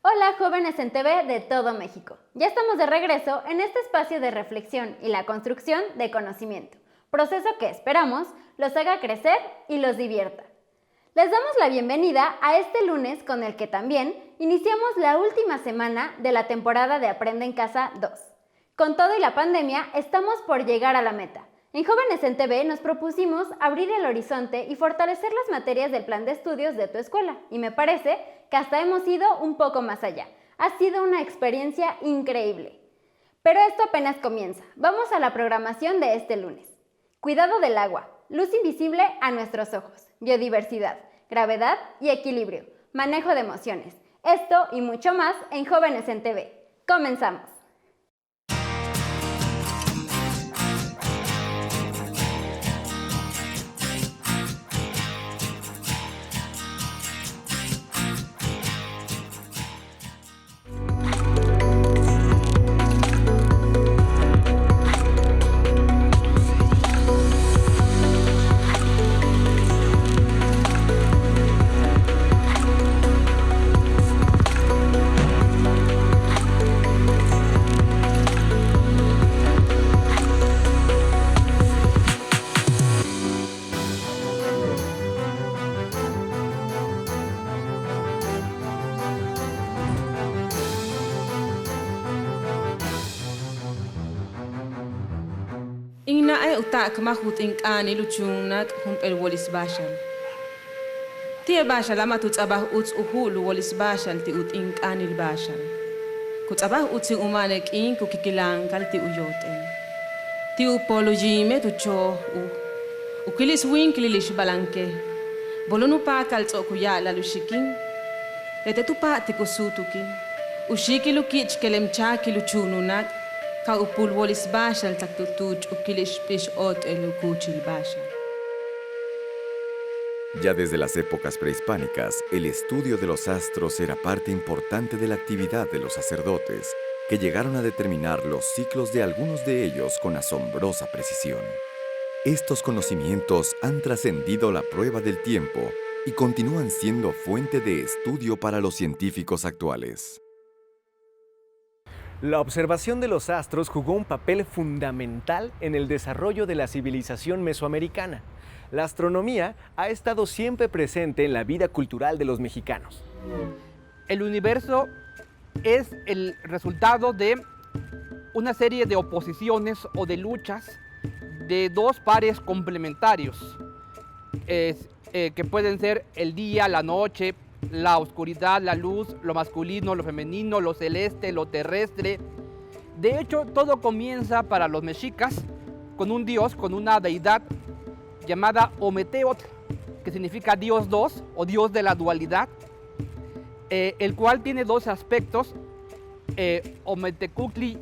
Hola jóvenes en TV de todo México. Ya estamos de regreso en este espacio de reflexión y la construcción de conocimiento, proceso que esperamos los haga crecer y los divierta. Les damos la bienvenida a este lunes con el que también iniciamos la última semana de la temporada de Aprende en Casa 2. Con todo y la pandemia, estamos por llegar a la meta. En Jóvenes en TV nos propusimos abrir el horizonte y fortalecer las materias del plan de estudios de tu escuela. Y me parece que hasta hemos ido un poco más allá. Ha sido una experiencia increíble. Pero esto apenas comienza. Vamos a la programación de este lunes. Cuidado del agua, luz invisible a nuestros ojos, biodiversidad, gravedad y equilibrio, manejo de emociones. Esto y mucho más en Jóvenes en TV. Comenzamos. Inna ay utak mahut inkani luchunak el wolis bashal. Tia bashal ama tutsabah uts uhulu wolis bashal ti ut inkani bashal. Kutsabah utsi umanek in kukikilankal ti uyoten. Ti upolo jime tu cho ukilis winkilish balanke. Bolonu pa kaltso kuya la lushikin. Lete tu pa ti kusutukin. Ushiki lukich kelemcha kiluchununak. Ka upul wolis bashal taktutuch ukilish pish ot el ukuchil bashal. Ya desde las épocas prehispánicas, el estudio de los astros era parte importante de la actividad de los sacerdotes, que llegaron a determinar los ciclos de algunos de ellos con asombrosa precisión. Estos conocimientos han trascendido la prueba del tiempo y continúan siendo fuente de estudio para los científicos actuales. La observación de los astros jugó un papel fundamental en el desarrollo de la civilización mesoamericana. La astronomía ha estado siempre presente en la vida cultural de los mexicanos. El universo es el resultado de una serie de oposiciones o de luchas de dos pares complementarios, que pueden ser el día, la noche, la oscuridad, la luz, lo masculino, lo femenino, lo celeste, lo terrestre. De hecho, todo comienza para los mexicas con un dios, con una deidad llamada Ometeotl, que significa Dios 2 o Dios de la dualidad, el cual tiene dos aspectos, Ometecuhtli,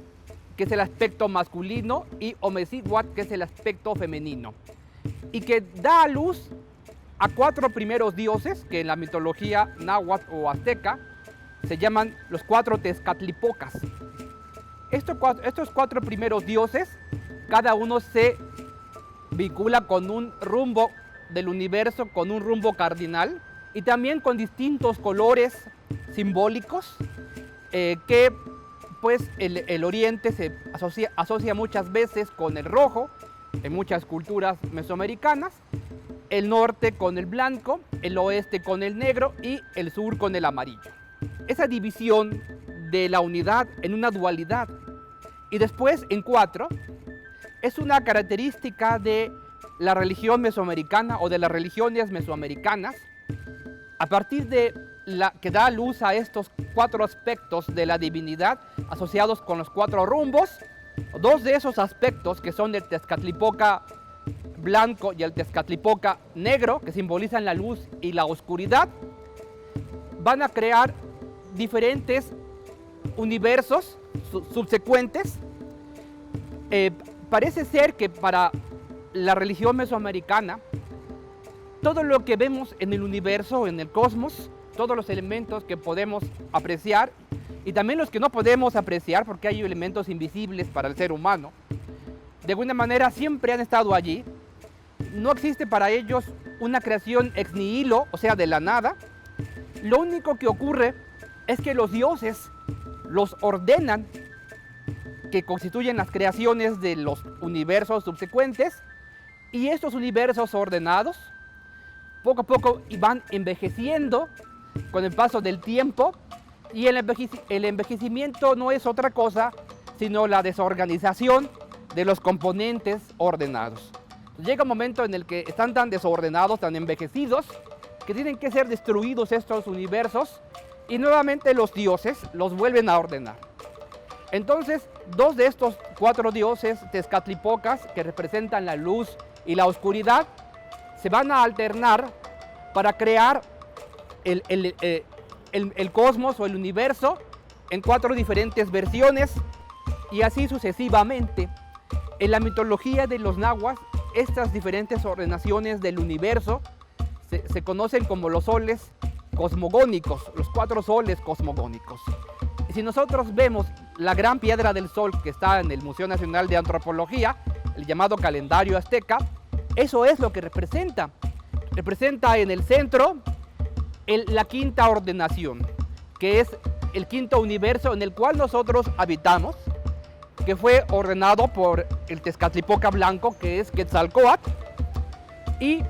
que es el aspecto masculino, y Omecihuatl, que es el aspecto femenino, y que da a luz a cuatro primeros dioses que en la mitología náhuatl o azteca se llaman los cuatro Tezcatlipocas. Estos cuatro primeros dioses, cada uno se vincula con un rumbo del universo, con un rumbo cardinal y también con distintos colores simbólicos que pues el oriente se asocia muchas veces con el rojo en muchas culturas mesoamericanas, el norte con el blanco, el oeste con el negro y el sur con el amarillo. Esa división de la unidad en una dualidad y después en cuatro es una característica de la religión mesoamericana o de las religiones mesoamericanas, a partir de la que da luz a estos cuatro aspectos de la divinidad asociados con los cuatro rumbos. Dos de esos aspectos, que son el Tezcatlipoca blanco y el Tezcatlipoca negro, que simbolizan la luz y la oscuridad, van a crear diferentes universos subsecuentes. Parece ser que para la religión mesoamericana, todo lo que vemos en el universo, en el cosmos, todos los elementos que podemos apreciar y también los que no podemos apreciar, porque hay elementos invisibles para el ser humano, de alguna manera siempre han estado allí. No existe para ellos una creación ex nihilo, o sea, de la nada. Lo único que ocurre es que los dioses los ordenan, que constituyen las creaciones de los universos subsecuentes, y estos universos ordenados poco a poco van envejeciendo con el paso del tiempo, y el envejecimiento no es otra cosa sino la desorganización de los componentes ordenados. Llega un momento en el que están tan desordenados, tan envejecidos, que tienen que ser destruidos estos universos, y nuevamente los dioses los vuelven a ordenar. Entonces, dos de estos 4 dioses Tezcatlipocas, que representan la luz y la oscuridad, se van a alternar para crear el cosmos o el universo en 4 diferentes versiones, y así sucesivamente. En la mitología de los nahuas, estas diferentes ordenaciones del universo se conocen como los soles cosmogónicos, los 4 soles cosmogónicos. Y si nosotros vemos la gran piedra del sol que está en el Museo Nacional de Antropología, el llamado calendario azteca, eso es lo que representa. Representa en el centro la quinta ordenación, que es el quinto universo en el cual nosotros habitamos, que fue ordenado por el Tezcatlipoca blanco, que es Quetzalcóatl, y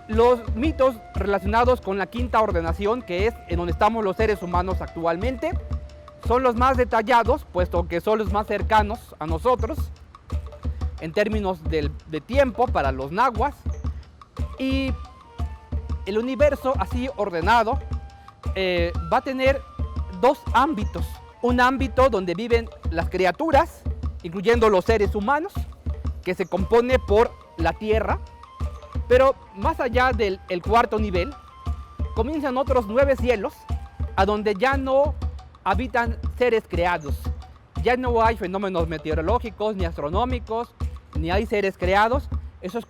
los mitos relacionados con la quinta ordenación, que es en donde estamos los seres humanos actualmente, son los más detallados, puesto que son los más cercanos a nosotros en términos de tiempo para los nahuas. Y el universo así ordenado va a tener 2 ámbitos. Un ámbito donde viven las criaturas, incluyendo los seres humanos, que se compone por la tierra. Pero más allá del 4.º nivel, comienzan otros 9 cielos, a donde ya no habitan seres creados. Ya no hay fenómenos meteorológicos, ni astronómicos, ni hay seres creados. Esos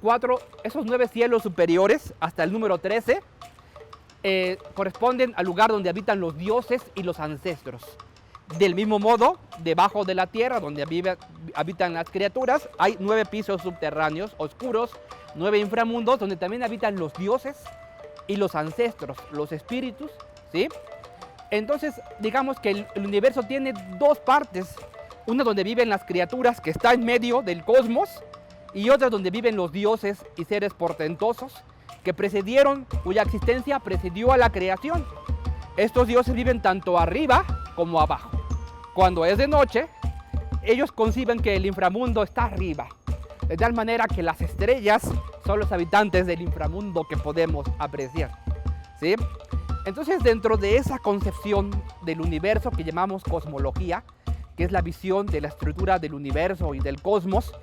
9 cielos superiores, hasta el número 13, corresponden al lugar donde habitan los dioses y los ancestros. Del mismo modo, debajo de la tierra, donde habitan las criaturas, hay 9 pisos subterráneos oscuros, 9 inframundos, donde también habitan los dioses y los ancestros, los espíritus, ¿sí? Entonces, digamos que el universo tiene 2 partes, una donde viven las criaturas, que está en medio del cosmos, y otra donde viven los dioses y seres portentosos, cuya existencia precedió a la creación. Estos dioses viven tanto arriba como abajo. Cuando es de noche, ellos conciben que el inframundo está arriba, de tal manera que las estrellas son los habitantes del inframundo que podemos apreciar, ¿sí? Entonces, dentro de esa concepción del universo que llamamos cosmología, que es la visión de la estructura del universo y del cosmos,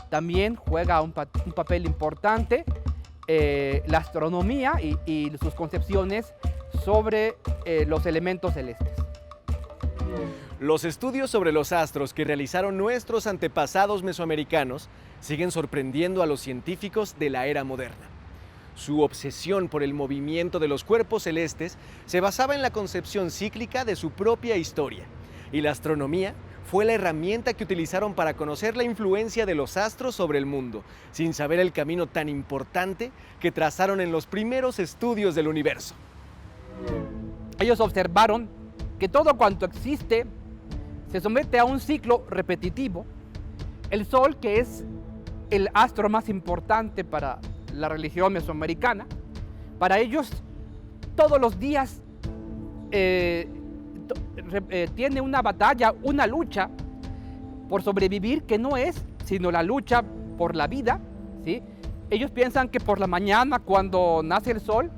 también juega un papel importante la astronomía y sus concepciones sobre los elementos celestes. Los estudios sobre los astros que realizaron nuestros antepasados mesoamericanos siguen sorprendiendo a los científicos de la era moderna. Su obsesión por el movimiento de los cuerpos celestes se basaba en la concepción cíclica de su propia historia, y la astronomía fue la herramienta que utilizaron para conocer la influencia de los astros sobre el mundo, sin saber el camino tan importante que trazaron en los primeros estudios del universo. Ellos observaron que todo cuanto existe se somete a un ciclo repetitivo. El Sol, que es el astro más importante para la religión mesoamericana, para ellos todos los días tiene una batalla, una lucha por sobrevivir, que no es sino la lucha por la vida, ¿sí? Ellos piensan que por la mañana, cuando nace el sol,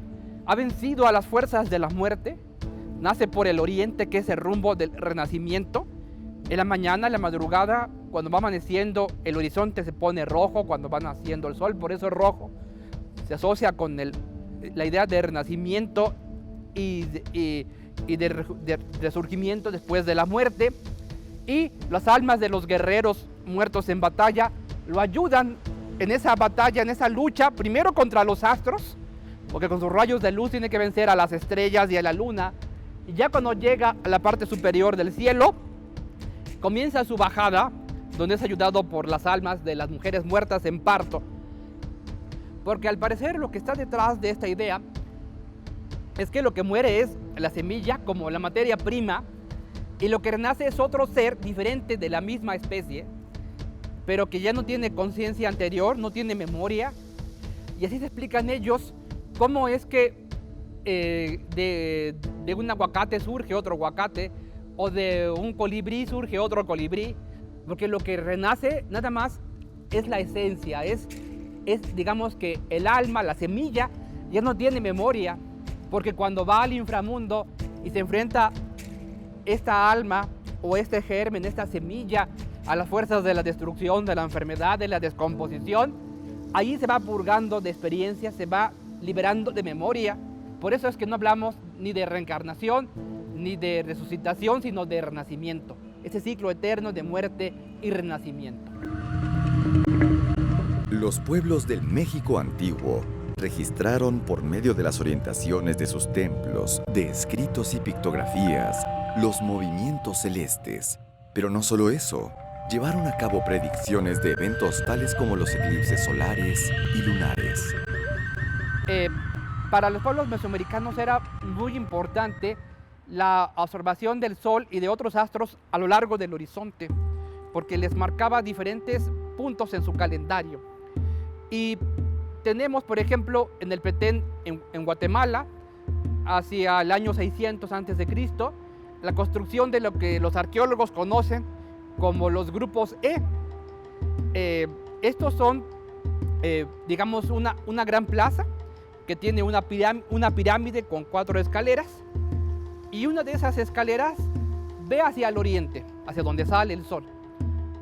ha vencido a las fuerzas de la muerte, nace por el oriente, que es el rumbo del renacimiento. En la mañana, en la madrugada, cuando va amaneciendo, el horizonte se pone rojo cuando va naciendo el sol, por eso es rojo. Se asocia con la idea de renacimiento y de resurgimiento después de la muerte. Y las almas de los guerreros muertos en batalla lo ayudan en esa batalla, en esa lucha, primero contra los astros, porque con sus rayos de luz tiene que vencer a las estrellas y a la luna. Y ya cuando llega a la parte superior del cielo, comienza su bajada, donde es ayudado por las almas de las mujeres muertas en parto. Porque al parecer lo que está detrás de esta idea es que lo que muere es la semilla como la materia prima, y lo que renace es otro ser diferente de la misma especie, pero que ya no tiene conciencia anterior, no tiene memoria. Y así se explican ellos cómo es que de un aguacate surge otro aguacate, o de un colibrí surge otro colibrí, porque lo que renace nada más es la esencia, es digamos que el alma, la semilla, ya no tiene memoria, porque cuando va al inframundo y se enfrenta esta alma o este germen, esta semilla, a las fuerzas de la destrucción, de la enfermedad, de la descomposición, ahí se va purgando de experiencia, se va liberando de memoria. Por eso es que no hablamos ni de reencarnación, ni de resucitación, sino de renacimiento. Ese ciclo eterno de muerte y renacimiento. Los pueblos del México antiguo registraron por medio de las orientaciones de sus templos, de escritos y pictografías, los movimientos celestes. Pero no solo eso, llevaron a cabo predicciones de eventos tales como los eclipses solares y lunares. Para los pueblos mesoamericanos era muy importante la observación del Sol y de otros astros a lo largo del horizonte, porque les marcaba diferentes puntos en su calendario. Y tenemos, por ejemplo, en el Petén, en Guatemala, hacia el año 600 a.C., la construcción de lo que los arqueólogos conocen como los grupos E. Estos son, digamos, una gran plaza que tiene una pirámide con 4 escaleras, y una de esas escaleras ve hacia el oriente, hacia donde sale el sol.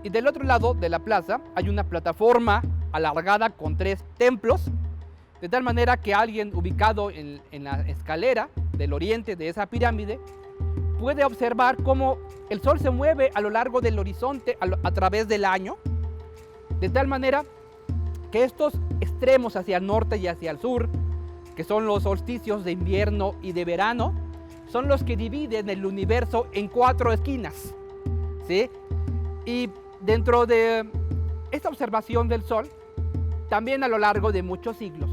Y del otro lado de la plaza hay una plataforma alargada con 3 templos, de tal manera que alguien ubicado en la escalera del oriente de esa pirámide puede observar cómo el sol se mueve a lo largo del horizonte a través del año, de tal manera que estos extremos hacia el norte y hacia el sur, que son los solsticios de invierno y de verano, son los que dividen el universo en 4 esquinas, ¿sí? Y dentro de esta observación del Sol, también a lo largo de muchos siglos,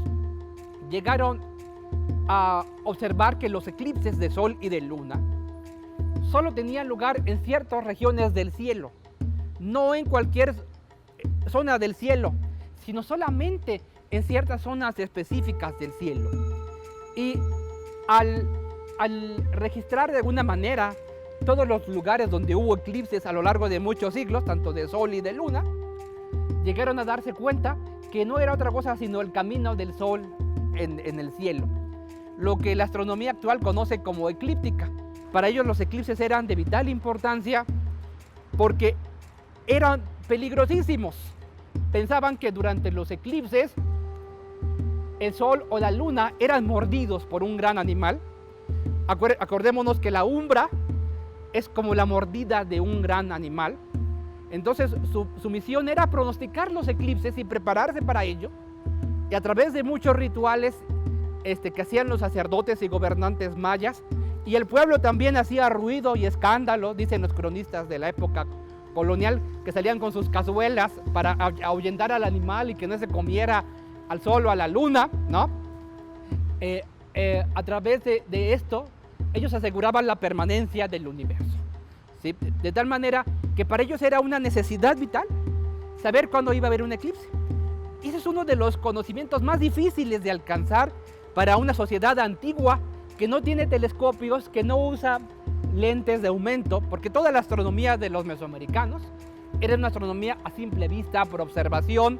llegaron a observar que los eclipses de Sol y de Luna solo tenían lugar en ciertas regiones del cielo, no en cualquier zona del cielo, sino solamente en ciertas zonas específicas del cielo. Y al registrar de alguna manera todos los lugares donde hubo eclipses a lo largo de muchos siglos, tanto de Sol y de Luna, llegaron a darse cuenta que no era otra cosa sino el camino del Sol en el cielo, lo que la astronomía actual conoce como eclíptica. Para ellos los eclipses eran de vital importancia porque eran peligrosísimos. Pensaban que durante los eclipses el Sol o la Luna eran mordidos por un gran animal. Acordémonos que la umbra es como la mordida de un gran animal. Entonces su misión era pronosticar los eclipses y prepararse para ello. Y a través de muchos rituales que hacían los sacerdotes y gobernantes mayas, y el pueblo también hacía ruido y escándalo, dicen los cronistas de la época colonial, que salían con sus cazuelas para ahuyentar al animal y que no se comiera al sol o a la luna, ¿no? A través de esto, ellos aseguraban la permanencia del universo, ¿sí? De tal manera que para ellos era una necesidad vital saber cuándo iba a haber un eclipse. Y ese es uno de los conocimientos más difíciles de alcanzar para una sociedad antigua que no tiene telescopios, que no usa lentes de aumento, porque toda la astronomía de los mesoamericanos era una astronomía a simple vista, por observación,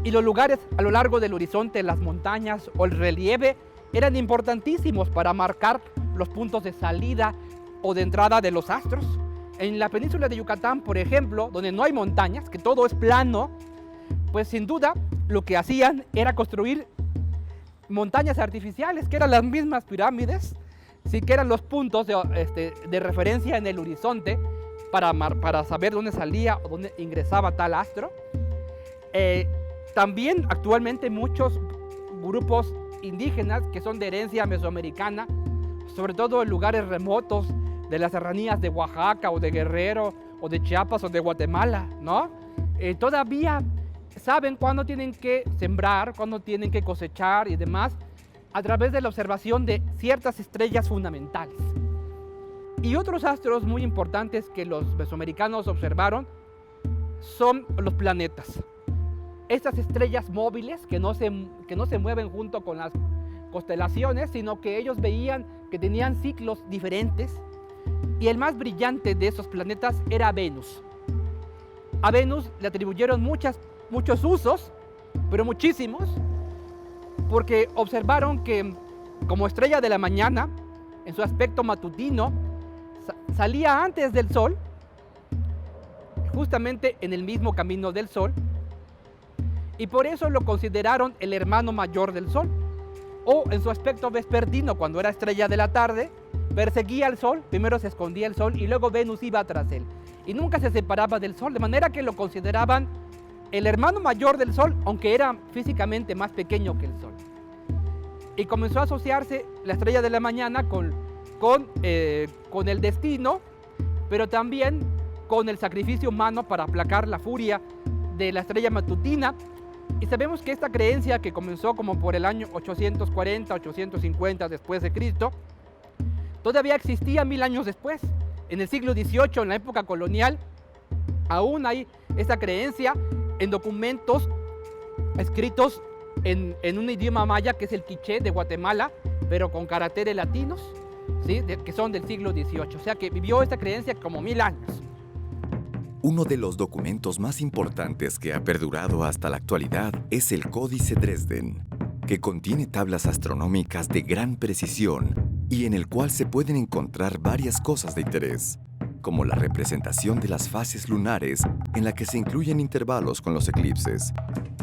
y los lugares a lo largo del horizonte, las montañas o el relieve, eran importantísimos para marcar los puntos de salida o de entrada de los astros. En la península de Yucatán, por ejemplo, donde no hay montañas, que todo es plano, pues sin duda lo que hacían era construir montañas artificiales, que eran las mismas pirámides, sí, que eran los puntos de referencia en el horizonte para saber dónde salía o dónde ingresaba tal astro. También actualmente muchos grupos indígenas que son de herencia mesoamericana, sobre todo en lugares remotos de las serranías de Oaxaca o de Guerrero o de Chiapas o de Guatemala, ¿no? Todavía saben cuándo tienen que sembrar, cuándo tienen que cosechar y demás, a través de la observación de ciertas estrellas fundamentales. Y otros astros muy importantes que los mesoamericanos observaron son los planetas. Estas estrellas móviles que no se mueven junto con las constelaciones, sino que ellos veían que tenían ciclos diferentes. Y el más brillante de esos planetas era Venus. A Venus le atribuyeron muchos usos, pero muchísimos, porque observaron que como estrella de la mañana, en su aspecto matutino, salía antes del Sol, justamente en el mismo camino del Sol, y por eso lo consideraron el hermano mayor del Sol, o en su aspecto vespertino, cuando era estrella de la tarde, perseguía al Sol, primero se escondía el Sol y luego Venus iba tras él, y nunca se separaba del Sol, de manera que lo consideraban el hermano mayor del Sol, aunque era físicamente más pequeño que el Sol. Y comenzó a asociarse la estrella de la mañana con el destino, pero también con el sacrificio humano para aplacar la furia de la estrella matutina. Y sabemos que esta creencia, que comenzó como por el año 840, 850 después de Cristo, todavía existía 1000 años después. En el siglo XVIII, en la época colonial, aún hay esta creencia en documentos escritos en un idioma maya, que es el quiché de Guatemala, pero con caracteres latinos, ¿sí? Que son del siglo XVIII. O sea que vivió esta creencia como 1000 años. Uno de los documentos más importantes que ha perdurado hasta la actualidad es el Códice Dresden, que contiene tablas astronómicas de gran precisión y en el cual se pueden encontrar varias cosas de interés, como la representación de las fases lunares en la que se incluyen intervalos con los eclipses.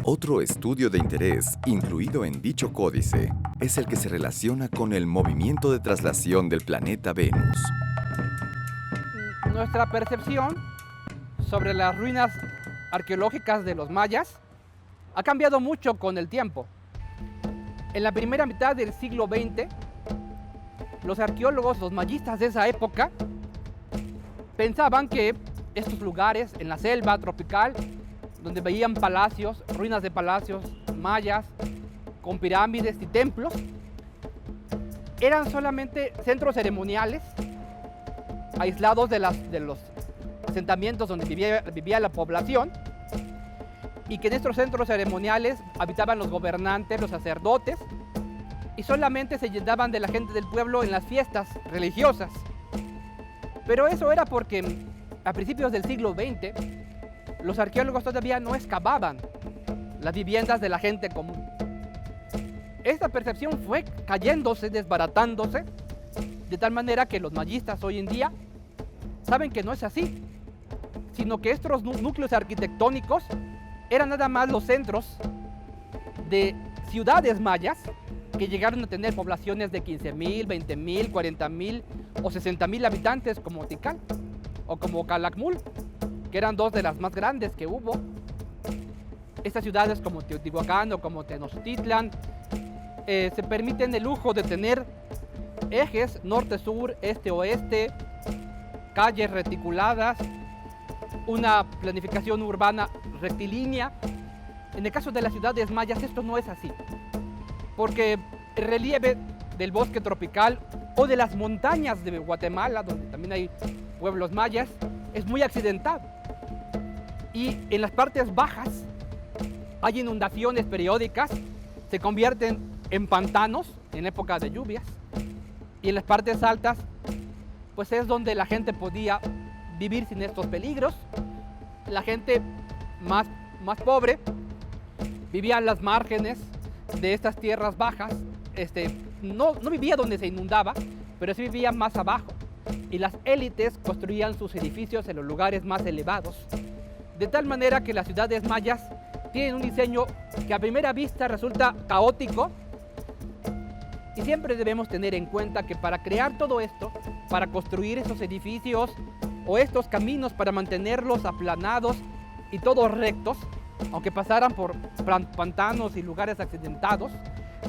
Otro estudio de interés incluido en dicho códice es el que se relaciona con el movimiento de traslación del planeta Venus. Nuestra percepción sobre las ruinas arqueológicas de los mayas ha cambiado mucho con el tiempo. En la primera mitad del siglo XX, los arqueólogos, los mayistas de esa época, pensaban que estos lugares en la selva tropical, donde veían palacios, ruinas de palacios mayas, con pirámides y templos, eran solamente centros ceremoniales, aislados de los asentamientos donde vivía la población, y que en estos centros ceremoniales habitaban los gobernantes, los sacerdotes, y solamente se llenaban de la gente del pueblo en las fiestas religiosas. Pero eso era porque a principios del siglo XX los arqueólogos todavía no excavaban las viviendas de la gente común. Esta percepción fue cayéndose, desbaratándose, de tal manera que los mayistas hoy en día saben que no es así, sino que estos núcleos arquitectónicos eran nada más los centros de ciudades mayas que llegaron a tener poblaciones de 15,000, 20,000, 40,000 o 60,000 habitantes, como Tikal o como Calakmul, que eran dos de las más grandes que hubo. Estas ciudades como Teotihuacán o como Tenochtitlan se permiten el lujo de tener ejes norte-sur, este-oeste, calles reticuladas, una planificación urbana rectilínea. En el caso de las ciudades mayas esto no es así, porque el relieve del bosque tropical o de las montañas de Guatemala, donde también hay pueblos mayas, es muy accidentado. Y en las partes bajas hay inundaciones periódicas, se convierten en pantanos en época de lluvias. Y en las partes altas, pues es donde la gente podía vivir sin estos peligros. La gente más pobre vivía en las márgenes de estas tierras bajas. No vivía donde se inundaba, pero sí vivía más abajo. Y las élites construían sus edificios en los lugares más elevados. De tal manera que las ciudades mayas tienen un diseño que a primera vista resulta caótico. Y siempre debemos tener en cuenta que para crear todo esto, para construir esos edificios o estos caminos, para mantenerlos aplanados y todos rectos, aunque pasaran por pantanos y lugares accidentados,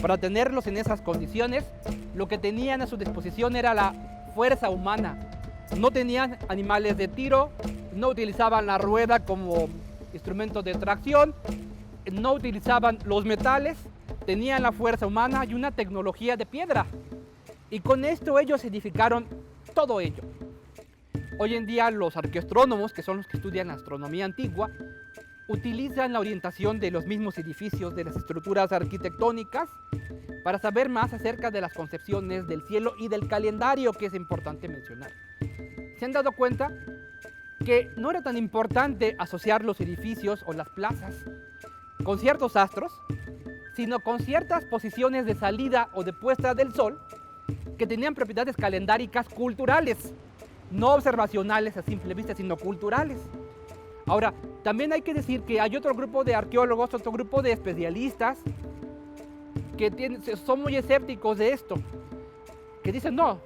para tenerlos en esas condiciones, lo que tenían a su disposición era la fuerza humana. No tenían animales de tiro, no utilizaban la rueda como instrumento de tracción, no utilizaban los metales, tenían la fuerza humana y una tecnología de piedra. Y con esto ellos edificaron todo ello. Hoy en día los arqueoastrónomos, que son los que estudian la astronomía antigua, utilizan la orientación de los mismos edificios, de las estructuras arquitectónicas, para saber más acerca de las concepciones del cielo y del calendario, que es importante mencionar. ¿Se han dado cuenta que no era tan importante asociar los edificios o las plazas con ciertos astros, sino con ciertas posiciones de salida o de puesta del sol que tenían propiedades calendáricas culturales, no observacionales a simple vista, sino culturales? Ahora, también hay que decir que hay otro grupo de arqueólogos, otro grupo de especialistas que son muy escépticos de esto, que dicen, no,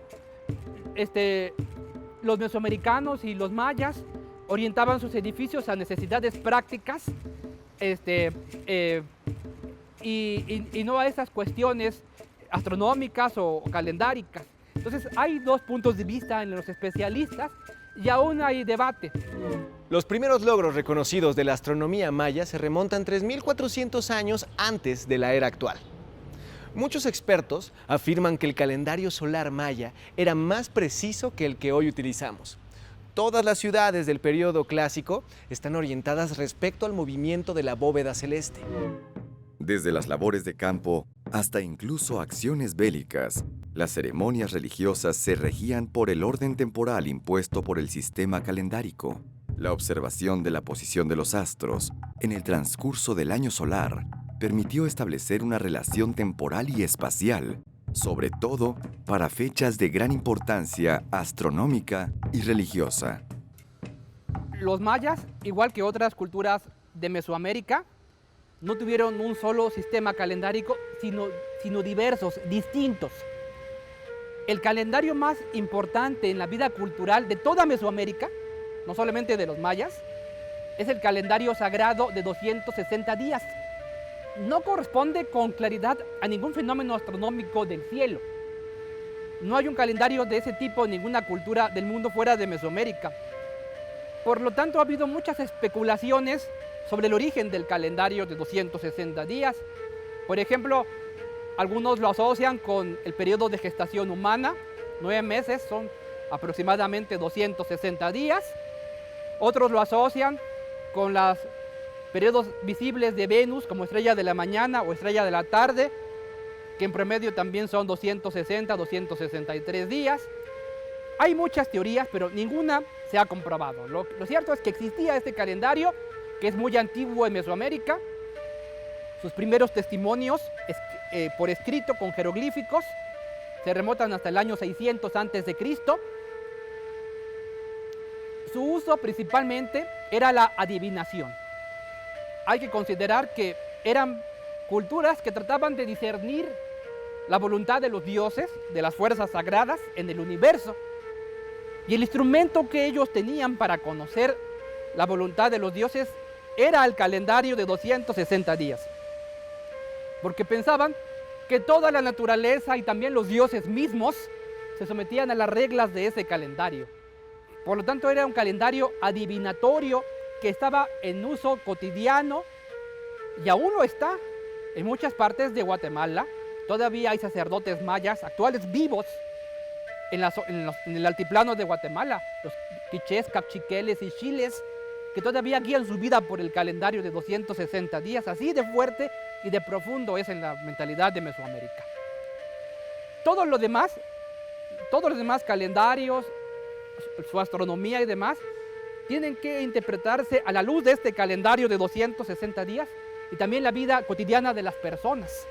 los mesoamericanos y los mayas orientaban sus edificios a necesidades prácticas y no a esas cuestiones astronómicas o calendáricas. Entonces hay dos puntos de vista en los especialistas y aún hay debate. Los primeros logros reconocidos de la astronomía maya se remontan 3.400 años antes de la era actual. Muchos expertos afirman que el calendario solar maya era más preciso que el que hoy utilizamos. Todas las ciudades del periodo clásico están orientadas respecto al movimiento de la bóveda celeste. Desde las labores de campo hasta incluso acciones bélicas, las ceremonias religiosas se regían por el orden temporal impuesto por el sistema calendárico. La observación de la posición de los astros en el transcurso del año solar permitió establecer una relación temporal y espacial, sobre todo para fechas de gran importancia astronómica y religiosa. Los mayas, igual que otras culturas de Mesoamérica, no tuvieron un solo sistema calendárico, sino diversos, distintos. El calendario más importante en la vida cultural de toda Mesoamérica, no solamente de los mayas, es el calendario sagrado de 260 días. No corresponde con claridad a ningún fenómeno astronómico del cielo. No hay un calendario de ese tipo en ninguna cultura del mundo fuera de Mesoamérica. Por lo tanto, ha habido muchas especulaciones sobre el origen del calendario de 260 días. Por ejemplo, algunos lo asocian con el periodo de gestación humana, 9 meses, son aproximadamente 260 días. Otros lo asocian con los periodos visibles de Venus como estrella de la mañana o estrella de la tarde, que en promedio también son 260, 263 días. Hay muchas teorías, pero ninguna se ha comprobado. Lo cierto es que existía este calendario, que es muy antiguo en Mesoamérica. Sus primeros testimonios por escrito con jeroglíficos se remontan hasta el año 600 a.C. Su uso principalmente era la adivinación. Hay que considerar que eran culturas que trataban de discernir la voluntad de los dioses, de las fuerzas sagradas en el universo. Y el instrumento que ellos tenían para conocer la voluntad de los dioses era el calendario de 260 días. Porque pensaban que toda la naturaleza y también los dioses mismos se sometían a las reglas de ese calendario. Por lo tanto, era un calendario adivinatorio que estaba en uso cotidiano y aún lo está en muchas partes de Guatemala. Todavía hay sacerdotes mayas actuales vivos en el altiplano de Guatemala, los quichés, capchiqueles y chiles, que todavía guían su vida por el calendario de 260 días. Así de fuerte y de profundo es en la mentalidad de Mesoamérica. Todos los demás calendarios, su astronomía y demás, tienen que interpretarse a la luz de este calendario de 260 días y también la vida cotidiana de las personas.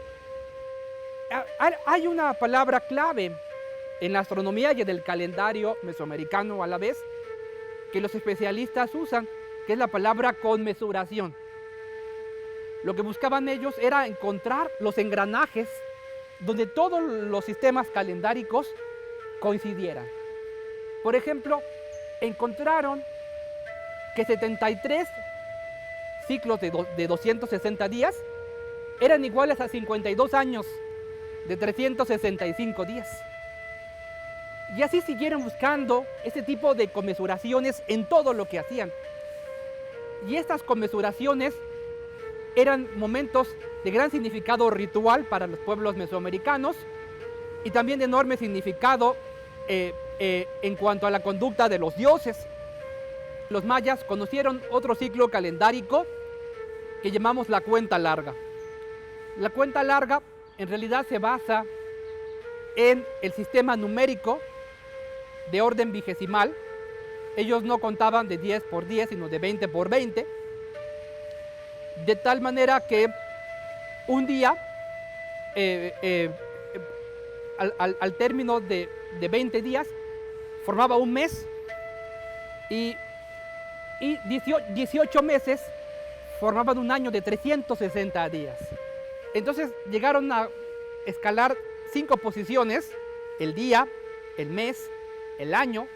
Hay una palabra clave en la astronomía y en el calendario mesoamericano a la vez, que los especialistas usan, que es la palabra conmesuración. Lo que buscaban ellos era encontrar los engranajes donde todos los sistemas calendáricos coincidieran. Por ejemplo, encontraron que 73 ciclos de 260 días eran iguales a 52 años de 365 días. Y así siguieron buscando ese tipo de conmesuraciones en todo lo que hacían. Y estas conmesuraciones eran momentos de gran significado ritual para los pueblos mesoamericanos y también de enorme significado en cuanto a la conducta de los dioses. Los mayas conocieron otro ciclo calendárico que llamamos la cuenta larga. La cuenta larga en realidad se basa en el sistema numérico de orden vigesimal. Ellos no contaban de 10 por 10, sino de 20 por 20. De tal manera que un día, al término de 20 días, formaba un mes y 18 meses formaban un año de 360 días. Entonces llegaron a escalar 5 posiciones: el día, el mes, el año,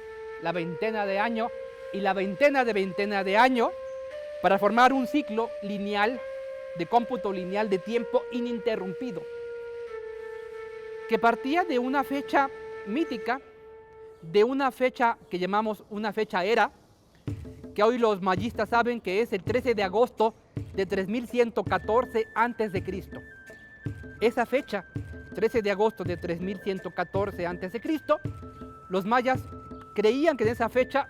la veintena de año y la veintena de año, para formar un ciclo lineal, de cómputo lineal de tiempo ininterrumpido, que partía de una fecha mítica, de una fecha que llamamos una fecha era, que hoy los mayistas saben que es el 13 de agosto de 3114 a.C. Esa fecha, 13 de agosto de 3114 a.C., los mayas creían que en esa fecha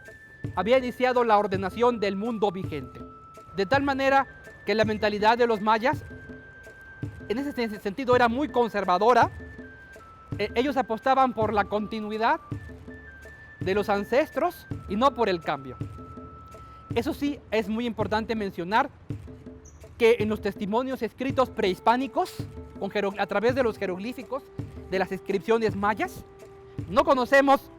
había iniciado la ordenación del mundo vigente. De tal manera que la mentalidad de los mayas, en ese sentido, era muy conservadora. Ellos apostaban por la continuidad de los ancestros y no por el cambio. Eso sí, es muy importante mencionar que en los testimonios escritos prehispánicos, a través de los jeroglíficos de las inscripciones mayas, no conocemos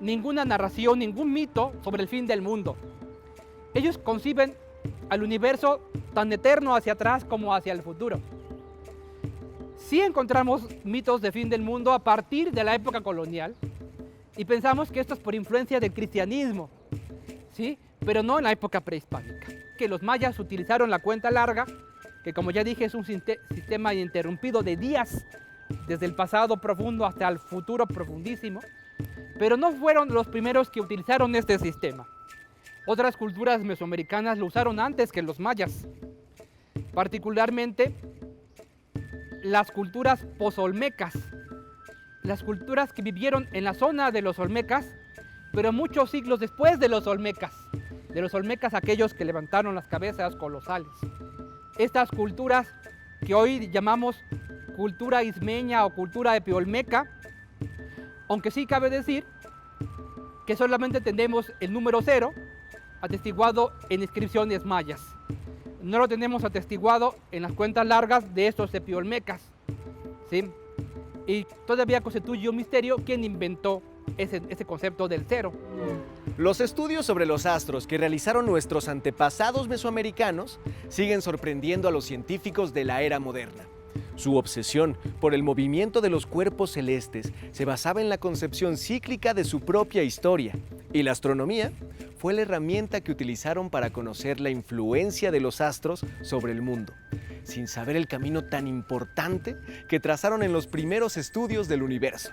ninguna narración, ningún mito sobre el fin del mundo. Ellos conciben al universo tan eterno hacia atrás como hacia el futuro. Sí encontramos mitos de fin del mundo a partir de la época colonial y pensamos que esto es por influencia del cristianismo, ¿sí? Pero no en la época prehispánica, que los mayas utilizaron la cuenta larga, que como ya dije es un sistema ininterrumpido de días, desde el pasado profundo hasta el futuro profundísimo, pero no fueron los primeros que utilizaron este sistema. Otras culturas mesoamericanas lo usaron antes que los mayas, particularmente las culturas pozolmecas, las culturas que vivieron en la zona de los olmecas, pero muchos siglos después de los olmecas aquellos que levantaron las cabezas colosales. Estas culturas que hoy llamamos cultura ismeña o cultura epiolmeca, aunque sí cabe decir que solamente tenemos el número 0 atestiguado en inscripciones mayas. No lo tenemos atestiguado en las cuentas largas de estos epiolmecas, ¿sí? Y todavía constituye un misterio quién inventó ese concepto del 0. Los estudios sobre los astros que realizaron nuestros antepasados mesoamericanos siguen sorprendiendo a los científicos de la era moderna. Su obsesión por el movimiento de los cuerpos celestes se basaba en la concepción cíclica de su propia historia, y la astronomía fue la herramienta que utilizaron para conocer la influencia de los astros sobre el mundo, sin saber el camino tan importante que trazaron en los primeros estudios del universo.